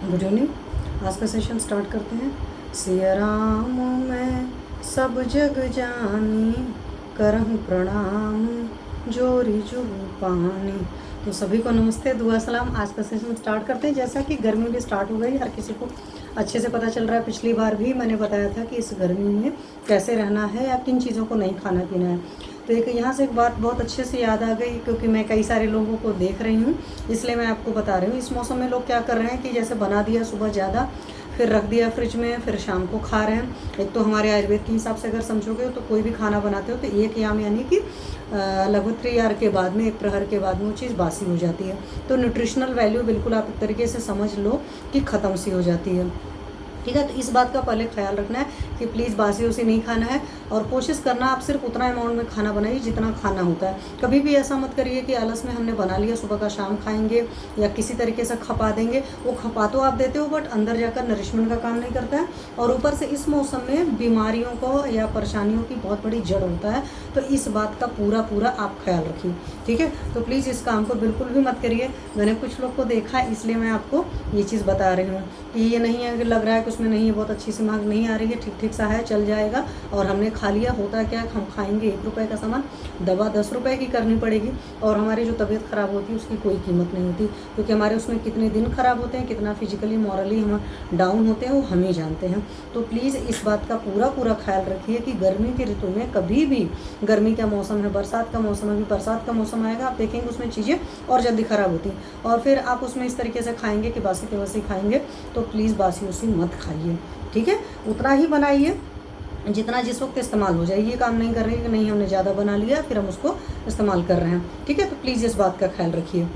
Good evening. आज का session start करते हैं। सिया राम मैं सब जग जानी, करहूँ प्रणाम जोरी जुग पानी। तो सभी को नमस्ते, दुआ सलाम। आज का सेशन स्टार्ट करते हैं। जैसा कि गर्मी भी स्टार्ट हो गई, हर किसी को अच्छे से पता चल रहा है। पिछली बार भी मैंने बताया था कि इस गर्मी में कैसे रहना है या किन चीज़ों को नहीं खाना पीना है। तो एक यहाँ से एक बात बहुत अच्छे से याद आ गई, क्योंकि मैं कई सारे लोगों को देख रही हूँ, इसलिए मैं आपको बता रही हूँ। इस मौसम में लोग क्या कर रहे हैं कि जैसे बना दिया सुबह ज़्यादा, फिर रख दिया फ्रिज में, फिर शाम को खा रहे हैं। एक तो हमारे आयुर्वेद के हिसाब से अगर समझोगे तो कोई भी खाना बनाते हो तो एक याम यानी कि लगभग 3 आवर के बाद में, एक प्रहर के बाद में वो चीज़ बासी हो जाती है। तो न्यूट्रिशनल वैल्यू बिल्कुल आप एक तरीके से समझ लो कि ख़त्म सी हो जाती है। ठीक है, तो इस बात का पहले ख्याल रखना है कि प्लीज़ बासी उसी नहीं खाना है, और कोशिश करना आप सिर्फ उतना अमाउंट में खाना बनाइए जितना खाना होता है। कभी भी ऐसा मत करिए कि आलस में हमने बना लिया, सुबह का शाम खाएंगे या किसी तरीके से खपा देंगे। वो खपा तो आप देते हो बट अंदर जाकर नरिशमेंट का काम नहीं करता है, और ऊपर से इस मौसम में बीमारियों को या परेशानियों की बहुत बड़ी जड़ होता है। तो इस बात का पूरा आप ख्याल रखिए। ठीक है, तो प्लीज़ इस काम को बिल्कुल भी मत करिए। मैंने कुछ लोग को देखा, इसलिए मैं आपको ये चीज़ बता रही हूँ कि ये नहीं है कि लग रहा है कि उसमें नहीं है, बहुत अच्छी सी मांग नहीं आ रही है, ठीक ठीक सा है, चल जाएगा, और हमने खा लिया। होता क्या, हम खाएंगे 1 रुपये का सामान, दवा 10 रुपये की करनी पड़ेगी, और हमारी जो तबीयत ख़राब होती है उसकी कोई कीमत नहीं होती, क्योंकि हमारे उसमें कितने दिन ख़राब होते हैं, कितना फिजिकली मॉरली हम डाउन होते हैं, वो हम ही जानते हैं। तो प्लीज़ इस बात का पूरा ख्याल रखिए कि गर्मी की ऋतु में कभी भी, गर्मी का मौसम है, बरसात का मौसम है, अभी बरसात का मौसम आएगा, आप देखेंगे उसमें चीज़ें और जल्दी ख़राब होती हैं, और फिर आप उसमें इस तरीके से खाएंगे कि बासी के बासी खाएंगे। तो प्लीज़ बासी उसी मत खाइए। ठीक है, उतना ही बनाइए जितना जिस वक्त इस्तेमाल हो जाए। ये काम नहीं कर रहे कि नहीं हमने ज़्यादा बना लिया फिर हम उसको इस्तेमाल कर रहे हैं। ठीक है, तो प्लीज़ इस बात का ख्याल रखिए।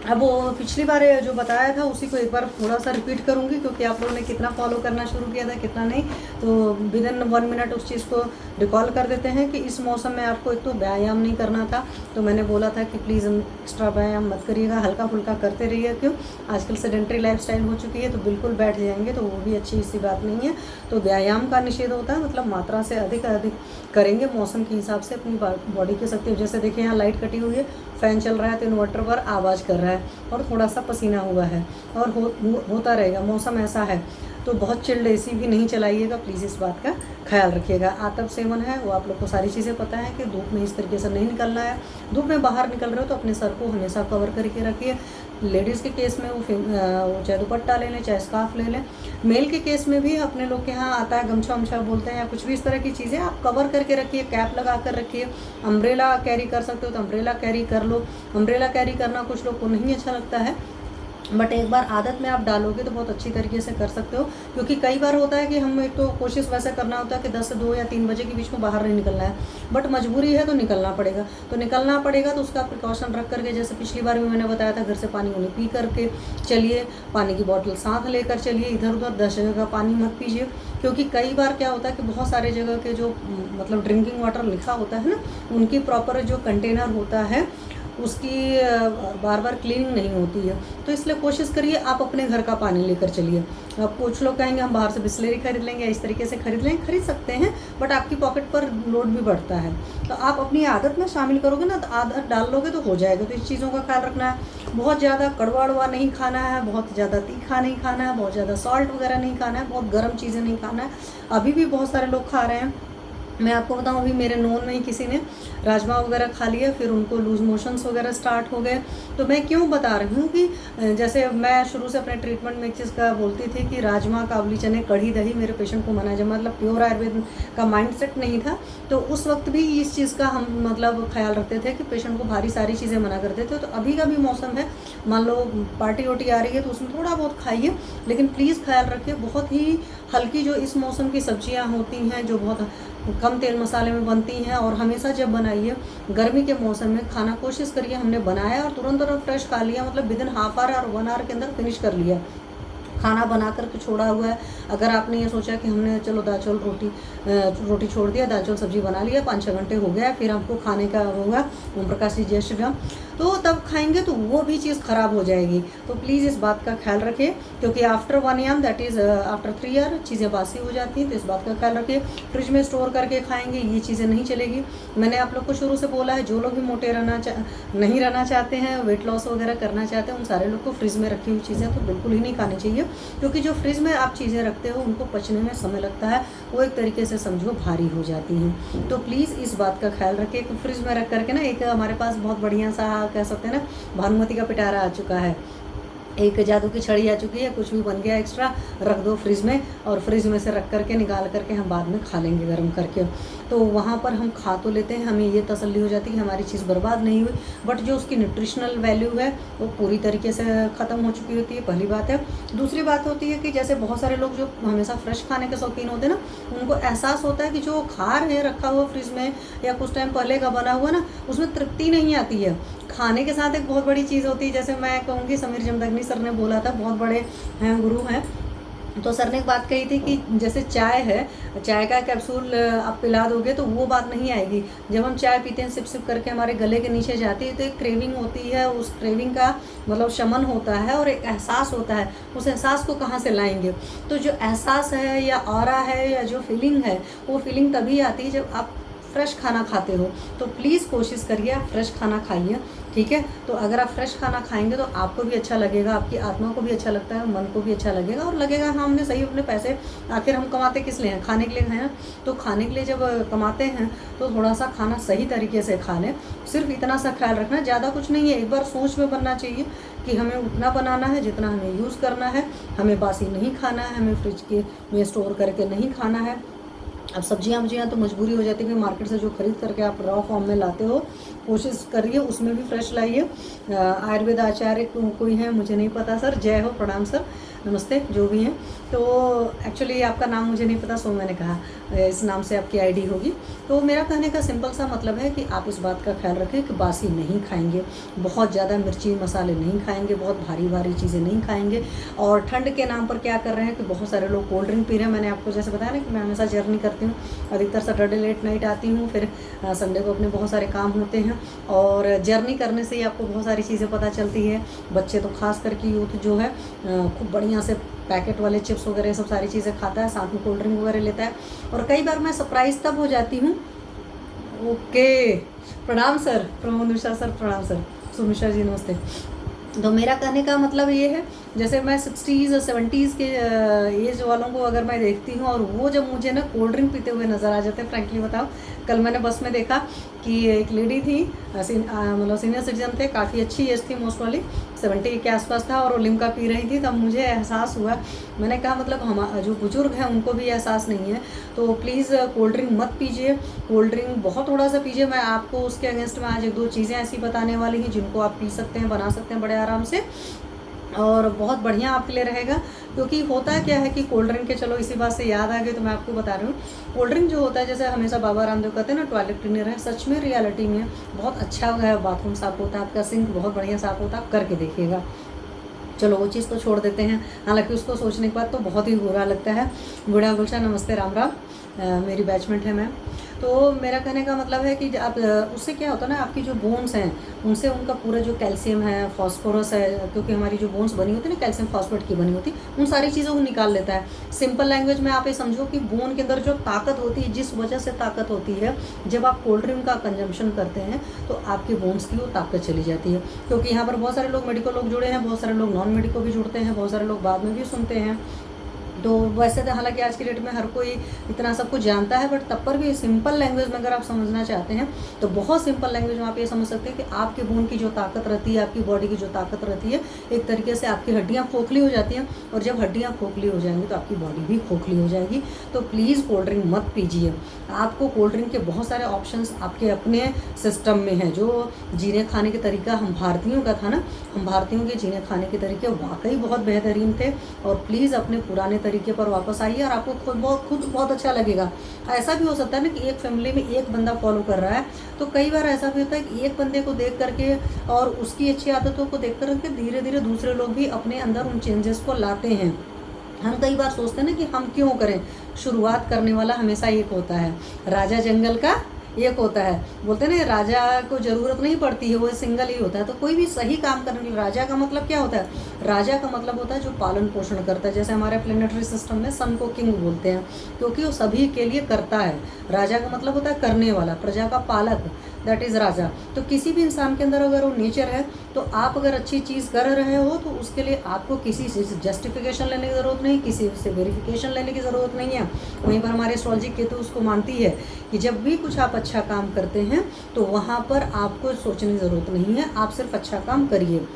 अब वो पिछली बार जो बताया था उसी को एक बार थोड़ा सा रिपीट करूँगी, क्योंकि आप लोगों ने कितना फॉलो करना शुरू किया था कितना नहीं। तो विद इन 1 मिनट उस चीज़ को रिकॉल कर देते हैं कि इस मौसम में आपको एक तो व्यायाम नहीं करना था। तो मैंने बोला था कि प्लीज़ एक्स्ट्रा व्यायाम मत करिएगा, हल्का फुल्का करते रहिए। क्यों, आजकल सेडेंट्री लाइफस्टाइल हो चुकी है, तो बिल्कुल बैठ जाएंगे तो वो भी अच्छी सी बात नहीं है। तो व्यायाम का निषेध होता है, मतलब मात्रा से अधिक करेंगे मौसम के हिसाब से अपनी बॉडी के शक्ति। जैसे देखिए यहाँ लाइट कटी हुई है, फ़ैन चल रहा है तो इन्वर्टर पर आवाज़ कर रहा है, और थोड़ा सा पसीना हुआ है, और होता रहेगा। मौसम ऐसा है, तो बहुत चिल्ड एसी भी नहीं चलाइएगा। प्लीज़ इस बात का ख्याल रखिएगा। आतप सेवन है, वो आप लोग को सारी चीज़ें पता है कि धूप में इस तरीके से नहीं निकलना है। धूप में बाहर निकल रहे हो तो अपने सर को हमेशा कवर करके रखिए। लेडीज़ के केस में वो चाहे दुपट्टा ले लें, चाहे स्कार्फ ले लें। मेल के केस में भी अपने लोग के यहाँ आता है गमछा वमछा बोलते हैं, या कुछ भी इस तरह की चीज़ें आप कवर करके रखिए, कैप लगा कर रखिए। अम्ब्रेला कैरी कर सकते हो तो अम्ब्रेला कैरी कर लो। अम्ब्रेला कैरी करना कुछ लोग को नहीं अच्छा लगता है, बट एक बार आदत में आप डालोगे तो बहुत अच्छी तरीके से कर सकते हो। क्योंकि कई बार होता है कि हम एक तो कोशिश वैसे करना होता है कि 10 से 2 या 3 बजे के बीच में बाहर नहीं निकलना है, बट मजबूरी है तो निकलना पड़ेगा। तो उसका प्रिकॉशन रख करके, जैसे पिछली बार भी मैंने बताया था, घर से पानी उन्हें पी करके चलिए, पानी की बॉटल साथ लेकर चलिए। इधर उधर 10 जगह का पानी मत पीजिए, क्योंकि कई बार क्या होता है कि बहुत सारे जगह के जो मतलब ड्रिंकिंग वाटर लिखा होता है ना, उनकी प्रॉपर जो कंटेनर होता है उसकी बार बार क्लीनिंग नहीं होती है। तो इसलिए कोशिश करिए आप अपने घर का पानी लेकर चलिए। अब कुछ लोग कहेंगे हम बाहर से बिस्लेरी खरीद लेंगे, इस तरीके से खरीद लेंगे, खरीद सकते हैं, बट आपकी पॉकेट पर लोड भी बढ़ता है। तो आप अपनी आदत में शामिल करोगे ना, तो आदत डाल लोगे तो हो जाएगा। तो इस चीज़ों का ख्याल रखना है। बहुत ज़्यादा कड़वा अड़वा नहीं खाना है, बहुत ज़्यादा तीखा नहीं खाना है, बहुत ज़्यादा सॉल्ट वगैरह नहीं खाना है, बहुत गर्म चीज़ें नहीं खाना है। अभी भी बहुत सारे लोग खा रहे हैं। मैं आपको बताऊं, अभी मेरे नोन में ही किसी ने राजमा वगैरह खा लिया, फिर उनको लूज मोशंस वगैरह स्टार्ट हो गए। तो मैं क्यों बता रही हूँ कि जैसे मैं शुरू से अपने ट्रीटमेंट में एक चीज़ का बोलती थी कि राजमा, काबुली चने, कढ़ी, दही मेरे पेशेंट को मना, जब मतलब प्योर आयुर्वेद का माइंडसेट नहीं था, तो उस वक्त भी इस चीज़ का हम मतलब ख्याल रखते थे कि पेशेंट को भारी सारी चीज़ें मना करते थे। तो अभी का भी मौसम है, मान लो पार्टी वार्टी आ रही है तो उसमें थोड़ा बहुत खाइए, लेकिन प्लीज़ ख्याल रखिए बहुत ही हल्की जो इस मौसम की सब्जियाँ होती हैं, जो बहुत कम तेल मसाले में बनती हैं, और हमेशा जब बनाइए गर्मी के मौसम में खाना, कोशिश करिए हमने बनाया और तुरंत फ्रेश खा लिया, मतलब विदिन हाफ आवर और 1 आवर के अंदर फिनिश कर लिया खाना बना करके छोड़ा हुआ है। अगर आपने ये सोचा कि हमने चलो दाल चावल रोटी छोड़ दिया, दाल चावल सब्जी बना लिया, 5-6 घंटे हो गया, फिर हमको खाने का होगा, ओम प्रकाश जी जय श्री राम, तो तब खाएंगे तो वो भी चीज़ ख़राब हो जाएगी। तो प्लीज़ इस बात का ख्याल रखिए, क्योंकि after 1 year that is after 3 year चीज़ें बासी हो जाती हैं। तो इस बात का ख्याल रखिए। फ्रिज में स्टोर करके खाएंगे ये चीज़ें नहीं चलेगी। मैंने आप लोग को शुरू से बोला है, जो लोग भी मोटे नहीं रहना चाहते हैं, वेट लॉस वगैरह करना चाहते हैं, उन सारे लोग को फ्रिज में रखी हुई चीज़ें तो बिल्कुल ही नहीं खानी चाहिए, क्योंकि जो फ्रिज में आप चीज़ें रखते हो उनको पचने में समय लगता है, वो एक तरीके से समझो भारी हो जाती हैं। तो प्लीज़ इस बात का ख्याल रखिए कि फ्रिज में रख करके ना, एक हमारे पास बहुत बढ़िया सा कह सकते हैं ना, भानुमति का पिटारा आ चुका है, एक जादू की छड़ी आ चुकी है, कुछ भी बन गया एक्स्ट्रा रख दो फ्रिज में, और फ्रिज में से रख करके निकाल करके हम बाद में खा लेंगे गर्म करके। तो वहाँ पर हम खा तो लेते हैं, हमें ये तसल्ली हो जाती है कि हमारी चीज़ बर्बाद नहीं हुई, बट जो उसकी न्यूट्रिशनल वैल्यू है वो पूरी तरीके से ख़त्म हो चुकी होती है, पहली बात है। दूसरी बात होती है कि जैसे बहुत सारे लोग जो हमेशा फ्रेश खाने के शौकीन होते हैं ना, उनको एहसास होता है कि जो खा रहे हैं रखा हुआ फ्रिज में या कुछ टाइम पहले का बना हुआ ना, उसमें तृप्ति नहीं आती है। खाने के साथ एक बहुत बड़ी चीज़ होती है, जैसे मैं कहूँगी समीर जमदग्नि सर ने बोला था, बहुत बड़े हैं, गुरु हैं, तो सर ने एक बात कही थी कि जैसे चाय है, चाय का कैप्सूल आप पिला दोगे तो वो बात नहीं आएगी। जब हम चाय पीते हैं सिप सिप करके हमारे गले के नीचे जाती है, तो एक क्रेविंग होती है, उस क्रेविंग का मतलब शमन होता है और एक एहसास होता है। उस एहसास को कहाँ से लाएंगे? तो जो एहसास है या ऑरा है या जो फीलिंग है, वो फीलिंग तभी आती है जब आप फ्रेश खाना खाते हो। तो प्लीज़ कोशिश करिए आप फ्रेश खाना खाइए, ठीक है। तो अगर आप फ्रेश खाना खाएंगे तो आपको भी अच्छा लगेगा, आपकी आत्मा को भी अच्छा लगता है, मन को भी अच्छा लगेगा, और लगेगा हाँ हमने सही अपने पैसे, आखिर हम कमाते किस लिए हैं? खाने के लिए हैं। तो खाने के लिए जब कमाते हैं तो थोड़ा सा खाना सही तरीके से खा लें। सिर्फ इतना सा ख्याल रखना, ज़्यादा कुछ नहीं है। एक बार सोच में बनना चाहिए कि हमें उतना बनाना है जितना हमें यूज़ करना है, हमें बासी नहीं खाना है, हमें फ्रिज के में स्टोर करके नहीं खाना है। अब सब्जियां तो मजबूरी हो जाती है कि मार्केट से जो खरीद करके आप रॉ फॉर्म में लाते हो, कोशिश करिए उसमें भी फ्रेश लाइए। आयुर्वेद आचार्य कोई है मुझे नहीं पता सर, जय हो, प्रणाम सर, नमस्ते जो भी हैं। तो एक्चुअली आपका नाम मुझे नहीं पता, सो मैंने कहा इस नाम से आपकी आईडी होगी। तो मेरा कहने का सिंपल सा मतलब है कि आप इस बात का ख्याल रखें कि बासी नहीं खाएंगे, बहुत ज़्यादा मिर्ची मसाले नहीं खाएंगे, बहुत भारी भारी चीज़ें नहीं खाएंगे। और ठंड के नाम पर क्या कर रहे हैं कि बहुत सारे लोग कोल्ड ड्रिंक पी रहे हैं। मैंने आपको जैसे बताया ना कि मैं हमेशा जर्नी करती हूँ, अधिकतर सैटरडे लेट नाइट आती हूँ, फिर संडे को अपने बहुत सारे काम होते हैं, और जर्नी करने से ही आपको बहुत सारी चीज़ें पता चलती है। बच्चे तो खास करके यूथ जो है खूब बढ़िया से पैकेट वाले चिप्स वगैरह सब सारी चीज़ें खाता है, साथ में कोल्ड ड्रिंक वगैरह लेता है, और कई बार मैं सरप्राइज़ तब हो जाती हूँ। ओके, प्रणाम सर, प्रमोद मिश्रा सर, प्रणाम सर, सुमिश्रा जी नमस्ते। तो मेरा कहने का मतलब ये है, जैसे मैं 60s और 70s के एज वालों को अगर मैं देखती हूँ, और वो जब मुझे ना कोल्ड ड्रिंक पीते हुए नज़र आ जाते हैं, फ्रैंकली बताओ। कल मैंने बस में देखा कि एक लेडी थी, मतलब सीनियर सिटीजन थे, काफ़ी अच्छी एज थी, मोस्ट वाली 70 के आसपास था, और वो लिम्का पी रही थी। तब मुझे एहसास हुआ, मैंने कहा मतलब हम जो बुजुर्ग हैं उनको भी एहसास नहीं है। तो प्लीज़ कोल्ड ड्रिंक मत पीजिए, कोल्ड ड्रिंक बहुत थोड़ा सा पीजिए। मैं आपको उसके अगेंस्ट में आज 1-2 चीज़ें ऐसी बताने वाली हैं जिनको आप पी सकते हैं, बना सकते हैं बड़े आराम से, और बहुत बढ़िया आपके लिए रहेगा। क्योंकि होता क्या है कि कोल्ड ड्रिंक के, चलो इसी बात से याद आ गई तो मैं आपको बता रही हूँ, कोल्ड ड्रिंक जो होता है, जैसे हमेशा बाबा रामदेव कहते हैं ना टॉयलेट क्लीनर है, सच में रियलिटी में बहुत अच्छा है, बाथरूम साफ होता है, आपका सिंक बहुत बढ़िया साफ होता है, आप करके देखिएगा। चलो वो चीज़ तो छोड़ देते हैं, हालांकि उसको सोचने के बाद तो बहुत ही बुरा लगता है। बूढ़ा गुलशन नमस्ते, राम राम, मेरी बैचमेंट है मैम। तो मेरा कहने का मतलब है कि आप उससे क्या होता है ना, आपकी जो बोन्स हैं उनसे उनका पूरा जो कैल्शियम है, फॉस्फोरस है, क्योंकि हमारी जो बोन्स बनी होती है ना कैल्शियम फॉस्फेट की बनी होती, उन सारी चीज़ों को निकाल लेता है। सिंपल लैंग्वेज में आप ये समझो कि बोन के अंदर जो ताकत होती है, जिस वजह से ताकत होती है, जब आप कोल्ड ड्रिंक का कंजम्पशन करते हैं तो आपके बोन्स की वो ताकत चली जाती है। क्योंकि यहाँ पर बहुत सारे लोग मेडिकल लोग जुड़े हैं, बहुत सारे लोग नॉन मेडिकल भी जुड़ते हैं, बहुत सारे लोग बाद में भी सुनते हैं। तो वैसे तो हालांकि आज की डेट में हर कोई इतना सब कुछ जानता है, बट तब पर भी सिंपल लैंग्वेज में अगर आप समझना चाहते हैं तो बहुत सिंपल लैंग्वेज में आप ये समझ सकते हैं कि आपके बोन की जो ताकत रहती है, आपकी बॉडी की जो ताकत रहती है, एक तरीके से आपकी हड्डियाँ खोखली हो जाती हैं, और जब हड्डियाँ खोखली हो जाएंगी तो आपकी बॉडी भी खोखली हो जाएगी। तो प्लीज़ कोल्ड ड्रिंक मत पीजिए। आपको कोल्ड ड्रिंक के बहुत सारे ऑप्शंस आपके अपने सिस्टम में हैं। जो जीने खाने के तरीका हम भारतीयों का था ना, हम भारतीयों के जीने खाने के तरीके वाकई बहुत बेहतरीन थे, और प्लीज़ अपने पुराने तरीके पर वापस आइए और आपको खुद बहुत अच्छा लगेगा। ऐसा भी हो सकता है ना कि एक फैमिली में एक बंदा फॉलो कर रहा है, तो कई बार ऐसा भी होता है कि एक बंदे को देख करके और उसकी अच्छी आदतों को देख करके धीरे धीरे दूसरे लोग भी अपने अंदर उन चेंजेस को लाते हैं। हम कई बार सोचते हैं ना कि हम क्यों करें, शुरुआत करने वाला हमेशा एक होता है, राजा जंगल का एक होता है। बोलते हैं ना राजा को ज़रूरत नहीं पड़ती है, वो सिंगल ही होता है। तो कोई भी सही काम करने के लिए राजा का मतलब क्या होता है, राजा का मतलब होता है जो पालन पोषण करता है। जैसे हमारे प्लेनेटरी सिस्टम में सन को किंग बोलते हैं, क्योंकि वो सभी के लिए करता है। राजा का मतलब होता है करने वाला, प्रजा का पालक, दैट इज़ राजा। तो किसी भी इंसान के अंदर अगर वो नेचर है, तो आप अगर अच्छी चीज़ कर रहे हो तो उसके लिए आपको किसी से जस्टिफिकेशन लेने की ज़रूरत नहीं, किसी से वेरिफिकेशन लेने की ज़रूरत नहीं है। वहीं पर हमारी एस्ट्रोलॉजी केतु उसको मानती है कि जब भी कुछ आप अच्छा काम करते हैं तो वहाँ पर आपको सोचने की ज़रूरत नहीं है, आप सिर्फ अच्छा काम करिए।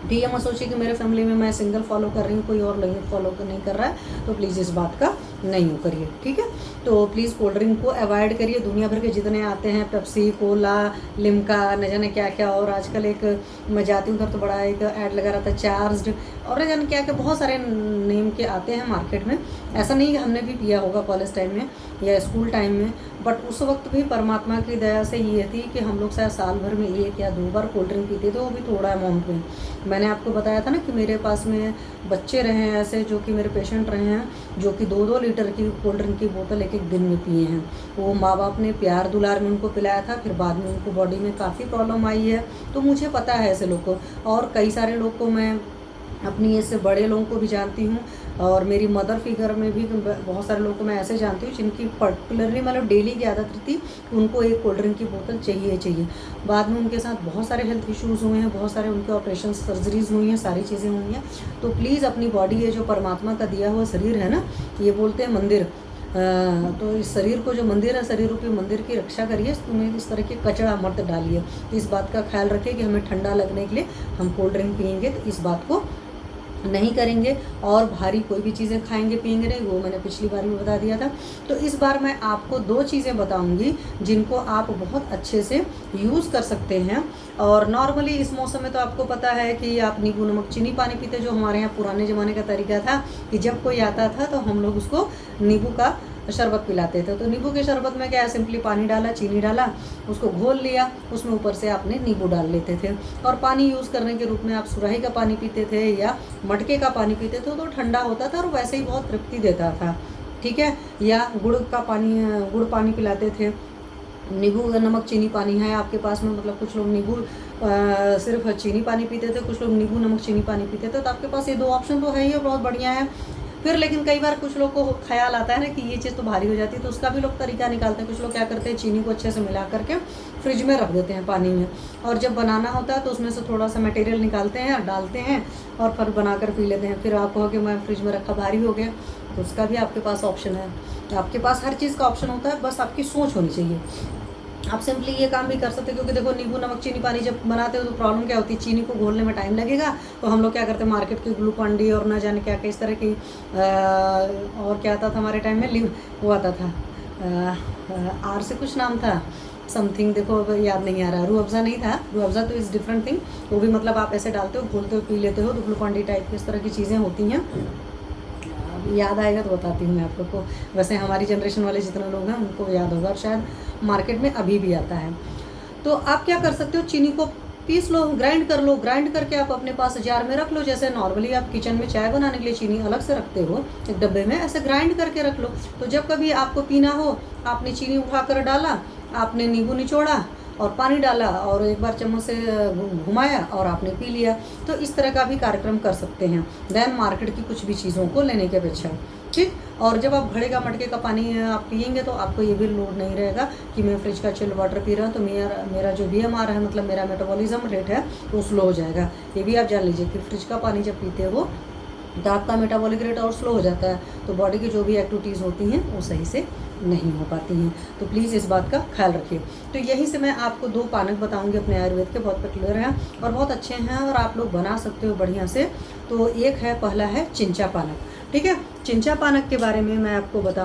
ठीक है, मत सोचिए कि मेरे फैमिली में मैं सिंगल फॉलो कर रही हूँ, कोई और नहीं फॉलो नहीं कर रहा है, तो प्लीज़ इस बात का नहीं हो करिए। ठीक है, तो प्लीज़ कोल्ड ड्रिंक को अवॉइड करिए। दुनिया भर के जितने आते हैं, पेप्सी, कोला, लिम्का, न जाने क्या क्या, और आजकल एक मैं जाती हूँ उधर तो बड़ा एक ऐड लगा रहा था चार्ज्ड, और न जाने क्या क्या बहुत सारे नेम के आते हैं मार्केट में। ऐसा नहीं कि हमने भी पिया होगा कॉलेज टाइम में या स्कूल टाइम में, बट उस वक्त भी परमात्मा की दया से ये थी कि हम लोग शायद साल भर में 1 या 2 बार कोल्ड ड्रिंक पीते थे, वो भी थोड़ा अमाउंट में। मैंने आपको बताया था ना कि मेरे पास में बच्चे रहे हैं ऐसे जो कि मेरे पेशेंट रहे हैं, जो कि 2-2 लीटर की कोल्ड ड्रिंक की बोतल एक दिन में पिए हैं। वो माँ बाप ने प्यार दुलार में उनको पिलाया था, फिर बाद में उनको बॉडी में काफ़ी प्रॉब्लम आई है। तो मुझे पता है ऐसे लोग को, और कई सारे लोग को मैं अपनी ऐसे बड़े लोगों को भी जानती हूँ, और मेरी मदर फिगर में भी बहुत सारे लोगों को मैं ऐसे जानती हूँ जिनकी पर्टिकुलरली मतलब डेली की आदत थी, उनको एक कोल्ड ड्रिंक की बोतल चाहिए। बाद में उनके साथ बहुत सारे हेल्थ इश्यूज़ हुए हैं, बहुत सारे उनके ऑपरेशन सर्जरीज हुई हैं, सारी चीज़ें हुई हैं। तो प्लीज़ अपनी बॉडी है जो परमात्मा का दिया हुआ शरीर है ना, ये बोलते हैं मंदिर, तो इस शरीर को जो मंदिर है, शरीर रूपी मंदिर की रक्षा करिए, तुम्हें इस तरह के कचरा मत डालिए। इस बात का ख्याल रखिए कि हमें ठंडा लगने के लिए हम कोल्ड ड्रिंक पियेंगे तो इस बात को नहीं करेंगे, और भारी कोई भी चीज़ें खाएंगे पियेंगे नहीं, वो मैंने पिछली बार भी बता दिया था। तो इस बार मैं आपको 2 चीज़ें बताऊंगी जिनको आप बहुत अच्छे से यूज़ कर सकते हैं। और नॉर्मली इस मौसम में तो आपको पता है कि आप नींबू नमक चीनी पानी पीते, जो हमारे यहाँ पुराने ज़माने का तरीका था कि जब कोई आता था तो हम लोग उसको नींबू का शरबत पिलाते थे। तो नींबू के शरबत में क्या है, सिंपली पानी डाला, चीनी डाला, उसको घोल लिया, उसमें ऊपर से आपने नींबू डाल लेते थे। और पानी यूज़ करने के रूप में आप सुराही का पानी पीते थे या मटके का पानी पीते थे, तो ठंडा होता था और वैसे ही बहुत तृप्ति देता था। ठीक है, या गुड़ पानी पिलाते थे। नींबू नमक चीनी पानी है आपके पास में, मतलब कुछ लोग नींबू सिर्फ चीनी पानी पीते थे, कुछ लोग नींबू नमक चीनी पानी पीते थे। तो आपके पास ये 2 ऑप्शन तो है ही, बहुत बढ़िया है। फिर लेकिन कई बार कुछ लोग को ख्याल आता है ना कि ये चीज़ तो भारी हो जाती है, तो उसका भी लोग तरीका निकालते हैं। कुछ लोग क्या करते हैं, चीनी को अच्छे से मिला करके फ्रिज में रख देते हैं पानी में, और जब बनाना होता है तो उसमें से थोड़ा सा मटेरियल निकालते हैं और डालते हैं और फिर बना कर पी लेते हैं। फिर आप कहो कि मैं फ्रिज में रखा भारी हो गया, तो उसका भी आपके पास ऑप्शन है। आपके पास हर चीज़ का ऑप्शन होता है, बस आपकी सोच होनी चाहिए। आप सिंपली ये काम भी कर सकते हैं, क्योंकि देखो नींबू नमक चीनी पानी जब बनाते हो तो प्रॉब्लम क्या होती है, चीनी को घोलने में टाइम लगेगा। तो हम लोग क्या करते हैं, मार्केट की ग्लूकॉन डी और ना जाने क्या क्या इस तरह की और क्या आता था हमारे टाइम में, वो आता था आर से कुछ नाम था समथिंग, देखो अब याद नहीं आ रहा। रूह अफ़ज़ा नहीं था, रूह अफ़ज़ा तो इज़ डिफरेंट थिंग, वो भी मतलब आप ऐसे डालते हो, घोलते हो, पी लेते हो। तो ग्लूकॉन डी टाइप की इस तरह की चीज़ें होती हैं, याद आएगा तो बताती हूँ मैं आप लोग को। वैसे हमारी जनरेशन वाले जितने लोग हैं उनको याद होगा, और शायद मार्केट में अभी भी आता है। तो आप क्या कर सकते हो, चीनी को पीस लो, ग्राइंड कर लो, ग्राइंड करके आप अपने पास जार में रख लो। जैसे नॉर्मली आप किचन में चाय बनाने के लिए चीनी अलग से रखते हो एक डब्बे में, ऐसे ग्राइंड करके रख लो। तो जब कभी आपको पीना हो, आपने चीनी उठाकर डाला, आपने नींबू निचोड़ा और पानी डाला और एक बार चम्मच से घुमाया और आपने पी लिया। तो इस तरह का भी कार्यक्रम कर सकते हैं देन मार्केट की कुछ भी चीज़ों को लेने के अपेक्षा। ठीक, और जब आप घड़े का मटके का पानी आप पियेंगे तो आपको ये भी लोड नहीं रहेगा कि मैं फ्रिज का चिल्ड वाटर पी रहा हूँ तो मेरा जो BMR है, मतलब मेरा मेटाबॉलिज्म रेट है, वो स्लो हो जाएगा। ये भी आप जान लीजिए कि फ्रिज का पानी जब पीते हो तो आपका मेटाबॉलिक रेट और स्लो हो जाता है, तो बॉडी की जो भी एक्टिविटीज़ होती हैं वो सही से नहीं हो पाती हैं। तो प्लीज़ इस बात का ख्याल रखिए। तो यहीं से मैं आपको 2 पानक बताऊंगी अपने आयुर्वेद के, बहुत पॉपुलर हैं और बहुत अच्छे हैं और आप लोग बना सकते हो बढ़िया से। तो एक है, पहला है चिंचा पानक। ठीक है, चिंचा पानक के बारे में मैं आपको बताऊँ।